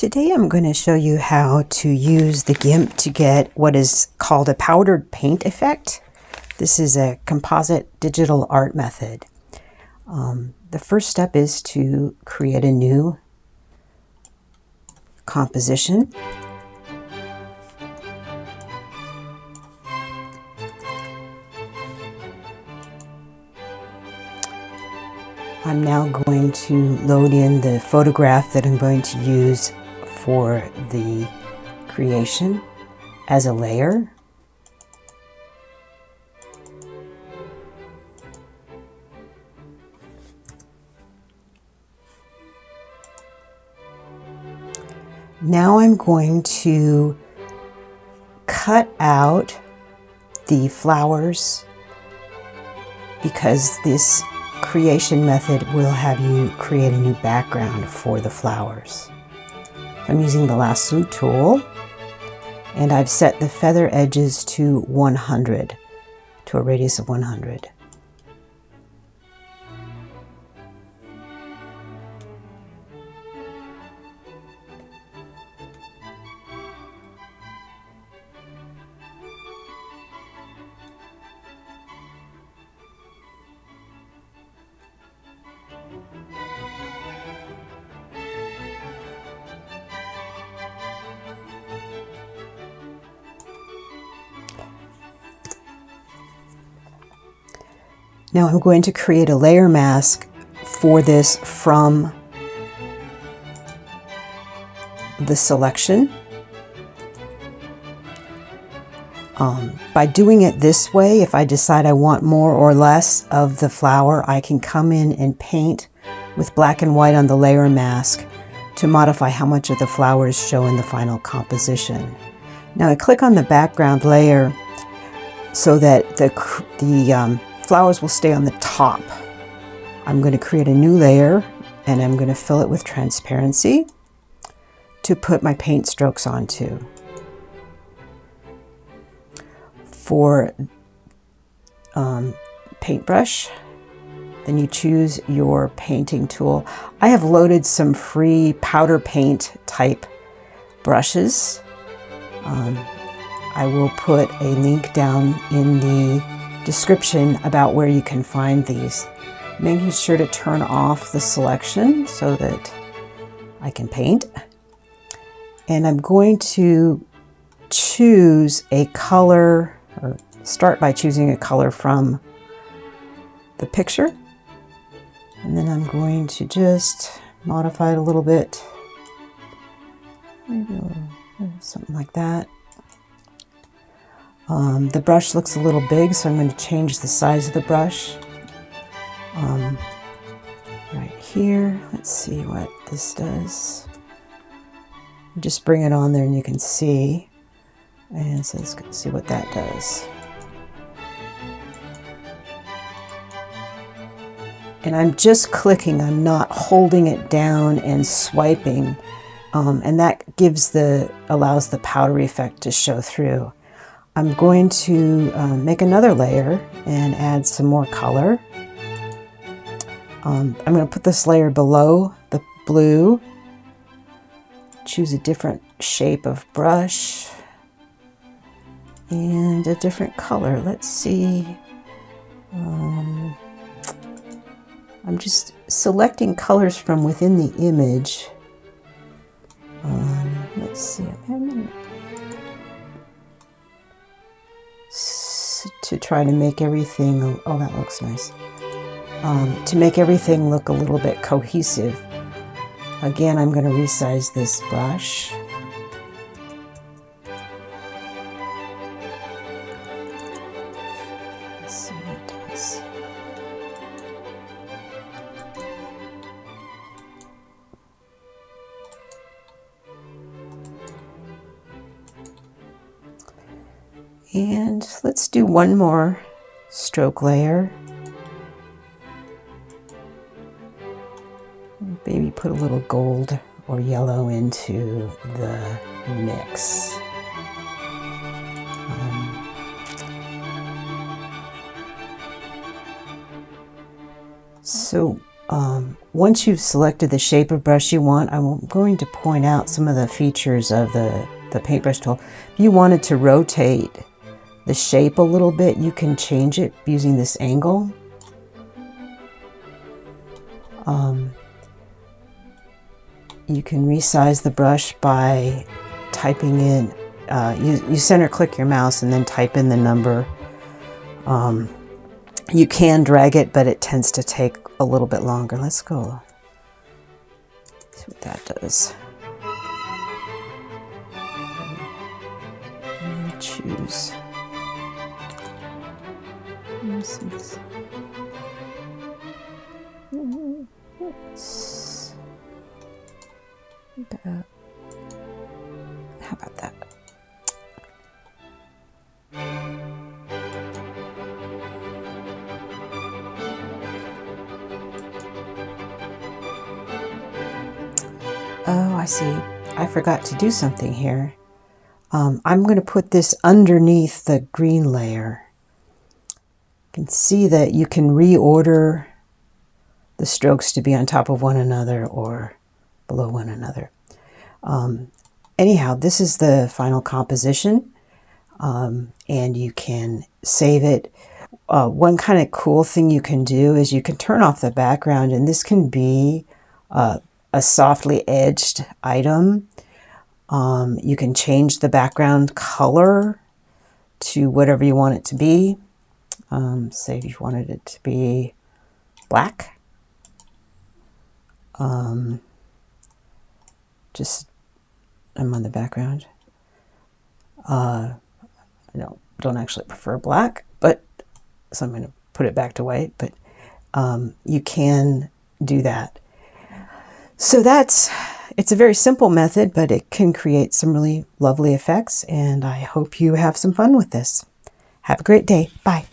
Today I'm going to show you how to use the GIMP to get what is called a powdered paint effect. This is a composite digital art method. The first step is to create a new composition. I'm now going to load in the photograph that I'm going to use for the creation as a layer. Now I'm going to cut out the flowers because this creation method will have you create a new background for the flowers. I'm using the lasso tool and I've set the feather edges to 100, to a radius of 100. Now I'm going to create a layer mask for this from the selection. By doing it this way, if I decide I want more or less of the flower, I can come in and paint with black and white on the layer mask to modify how much of the flowers show in the final composition. Now I click on the background layer so that the flowers will stay on the top. I'm going to create a new layer and I'm going to fill it with transparency to put my paint strokes onto. For paintbrush, then you choose your painting tool. I have loaded some free powder paint type brushes. I will put a link down in the description about where you can find these. Making sure to turn off the selection so that I can paint. And I'm going to choose a color, or start by choosing a color from the picture. And then I'm going to just modify it a little bit. Maybe something like that. The brush looks a little big, so I'm going to change the size of the brush. Right here, let's see what this does. Just bring it on there and you can see. And so let's see what that does. And I'm just clicking, I'm not holding it down and swiping. And that allows the powdery effect to show through. I'm going to make another layer and add some more color. I'm going to put this layer below the blue. Choose a different shape of brush and a different color. Let's see. I'm just selecting colors from within the image. Let's see. To try to make everything, oh, that looks nice. To make everything look a little bit cohesive. Again, I'm going to resize this brush. Let's see what it does. And let's do one more stroke layer. Maybe put a little gold or yellow into the mix. So once you've selected the shape of brush you want, I'm going to point out some of the features of the paintbrush tool. If you wanted to rotate the shape a little bit, you can change it using this angle. You can resize the brush by typing in, you center click your mouse and then type in the number. You can drag it, but it tends to take a little bit longer. Let's go see what that does. Choose. How about that? Oh, I see. I forgot to do something here. I'm going to put this underneath the green layer. You can see that you can reorder the strokes to be on top of one another or below one another. Anyhow, this is the final composition, and you can save it. One kind of cool thing you can do is you can turn off the background, and this can be a softly edged item. You can change the background color to whatever you want it to be. Say if you wanted it to be black. Just, I'm on the background. I don't actually prefer black, but so I'm going to put it back to white, but you can do that. So it's a very simple method, but it can create some really lovely effects, and I hope you have some fun with this. Have a great day. Bye.